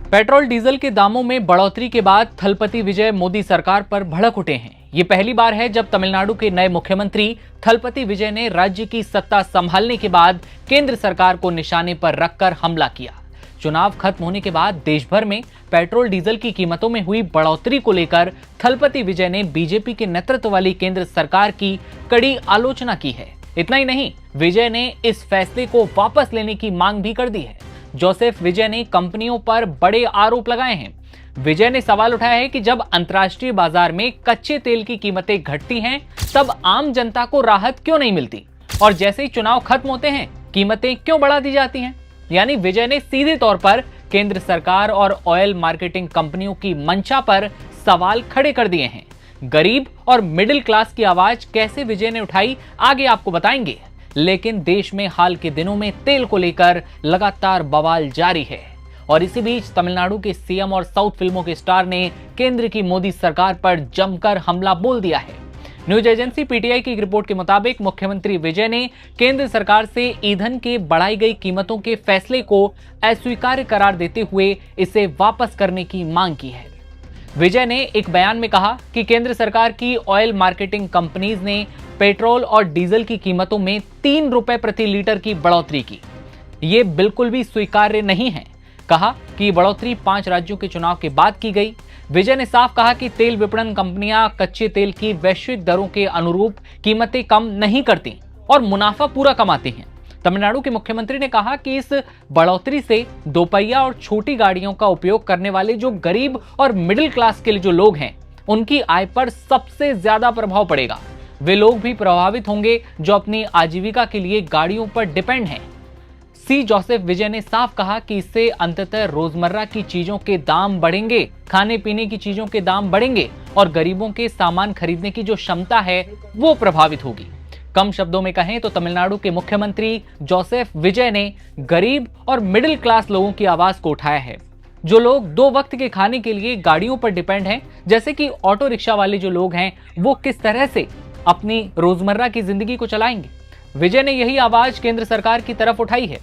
Petrol diesel के दामों में बढ़ोतरी के बाद थलपति विजय मोदी सरकार पर भड़क उठे हैं। ये पहली बार है जब तमिलनाडु के नए मुख्यमंत्री थलपति विजय ने राज्य की सत्ता संभालने के बाद केंद्र सरकार को निशाने पर रखकर हमला किया। चुनाव खत्म होने के बाद देश भर में पेट्रोल डीजल की कीमतों में हुई बढ़ोतरी को लेकर थलपति विजय ने बीजेपी के नेतृत्व वाली केंद्र सरकार की कड़ी आलोचना की है। इतना ही नहीं, विजय ने इस फैसले को वापस लेने की मांग भी कर दी है। जोसेफ विजय ने कंपनियों पर बड़े आरोप लगाए हैं। विजय ने सवाल उठाया है कि जब अंतर्राष्ट्रीय बाजार में कच्चे तेल की कीमतें घटती हैं, तब आम जनता को राहत क्यों नहीं मिलती, और जैसे ही चुनाव खत्म होते हैं कीमतें क्यों बढ़ा दी जाती हैं। यानी विजय ने सीधे तौर पर केंद्र सरकार और ऑयल मार्केटिंग कंपनियों की मंशा पर सवाल खड़े कर दिए हैं। गरीब और मिडिल क्लास की आवाज कैसे विजय ने उठाई, आगे आपको बताएंगे। लेकिन देश में हाल के दिनों में तेल को लेकर लगातार बवाल जारी है, और इसी बीच तमिलनाडु के सीएम और साउथ फिल्मों के स्टार ने केंद्र की मोदी सरकार पर जमकर हमला बोल दिया है। न्यूज एजेंसी पीटीआई की रिपोर्ट के मुताबिक मुख्यमंत्री विजय ने केंद्र सरकार से ईंधन के बढ़ाई गई कीमतों के फैसले को अस्वीकार्य करार देते हुए इसे वापस करने की मांग की है। विजय ने एक बयान में कहा कि केंद्र सरकार की ऑयल मार्केटिंग कंपनीज ने पेट्रोल और डीजल की कीमतों में 3 रुपए प्रति लीटर की बढ़ोतरी की। ये बिल्कुल भी स्वीकार्य नहीं है। कहा कि बढ़ोतरी 5 राज्यों के चुनाव के बाद की गई। विजय ने साफ कहा कि तेल विपणन कंपनियां कच्चे तेल की वैश्विक दरों के अनुरूप कीमतें कम नहीं करती और मुनाफा पूरा कमाती हैं। तमिलनाडु के मुख्यमंत्री ने कहा कि इस बढ़ोतरी से दोपहिया और छोटी गाड़ियों का उपयोग करने वाले जो गरीब और मिडिल क्लास के जो लोग हैं, उनकी आय पर सबसे ज्यादा प्रभाव पड़ेगा। वे लोग भी प्रभावित होंगे जो अपनी आजीविका के लिए गाड़ियों पर डिपेंड हैं। सी जोसेफ विजय ने साफ कहा कि इससे अंततः रोजमर्रा की चीजों के दाम बढ़ेंगे, खाने पीने की चीजों के दाम बढ़ेंगे और गरीबों के सामान खरीदने की जो क्षमता है वो प्रभावित होगी। कम शब्दों में कहें तो तमिलनाडु के मुख्यमंत्री जोसेफ विजय ने गरीब और मिडिल क्लास लोगों की आवाज को उठाया है, जो लोग 2 वक्त के खाने के लिए गाड़ियों पर डिपेंड हैं, जैसे कि ऑटो रिक्शा वाले जो लोग हैं वो किस तरह से अपनी रोजमर्रा की जिंदगी को चलाएंगे। विजय ने यही आवाज केंद्र सरकार की तरफ उठाई है।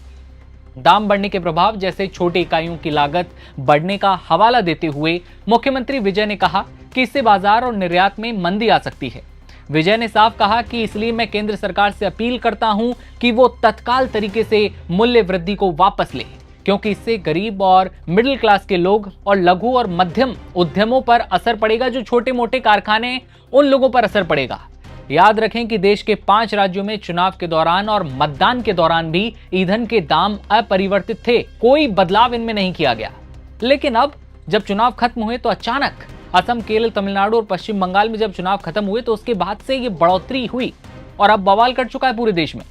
दाम बढ़ने के प्रभाव जैसे छोटी इकाइयों की लागत बढ़ने का हवाला देते हुए मुख्यमंत्री विजय ने कहा कि इससे बाजार और निर्यात में मंदी आ सकती है। विजय ने साफ कहा कि इसलिए मैं केंद्र सरकार से अपील करता हूं कि वो तत्काल तरीके से मूल्य वृद्धि को वापस ले, क्योंकि इससे गरीब और मिडिल क्लास के लोग और लघु और मध्यम उद्यमों पर असर पड़ेगा। जो छोटे मोटे कारखाने, उन लोगों पर असर पड़ेगा। याद रखें कि देश के 5 राज्यों में चुनाव के दौरान और मतदान के दौरान भी ईंधन के दाम अपरिवर्तित थे, कोई बदलाव इनमें नहीं किया गया। लेकिन अब जब चुनाव खत्म हुए तो अचानक असम, केरल, तमिलनाडु और पश्चिम बंगाल में जब चुनाव खत्म हुए तो उसके बाद से ये बढ़ोतरी हुई और अब बवाल कर चुका है पूरे देश में।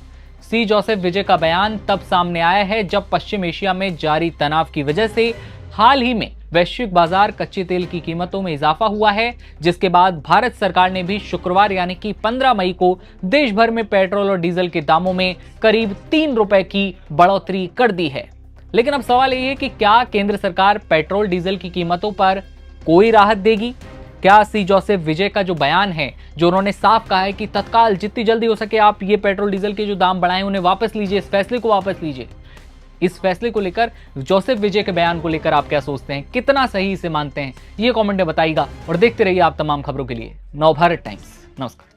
सी जोसेफ विजय का बयान तब सामने आया है जब पश्चिम एशिया में जारी तनाव की वजह से हाल ही में वैश्विक बाजार कच्चे तेल की कीमतों में इजाफा हुआ है, जिसके बाद भारत सरकार ने भी शुक्रवार यानी कि 15 मई को देश भर में पेट्रोल और डीजल के दामों में करीब 3 रुपए की बढ़ोतरी कर दी है। लेकिन अब सवाल यह है कि क्या केंद्र सरकार पेट्रोल डीजल की कीमतों पर कोई राहत देगी? क्या सी जोसेफ विजय का जो बयान है, जो उन्होंने साफ कहा है कि तत्काल जितनी जल्दी हो सके आप ये पेट्रोल डीजल के जो दाम बढ़ाएं उन्हें वापस लीजिए, इस फैसले को वापस लीजिए, इस फैसले को लेकर, जोसेफ विजय के बयान को लेकर आप क्या सोचते हैं? कितना सही इसे मानते हैं? ये कमेंट में बताइएगा और देखते रहिए आप तमाम खबरों के लिए नवभारत टाइम्स। नमस्कार।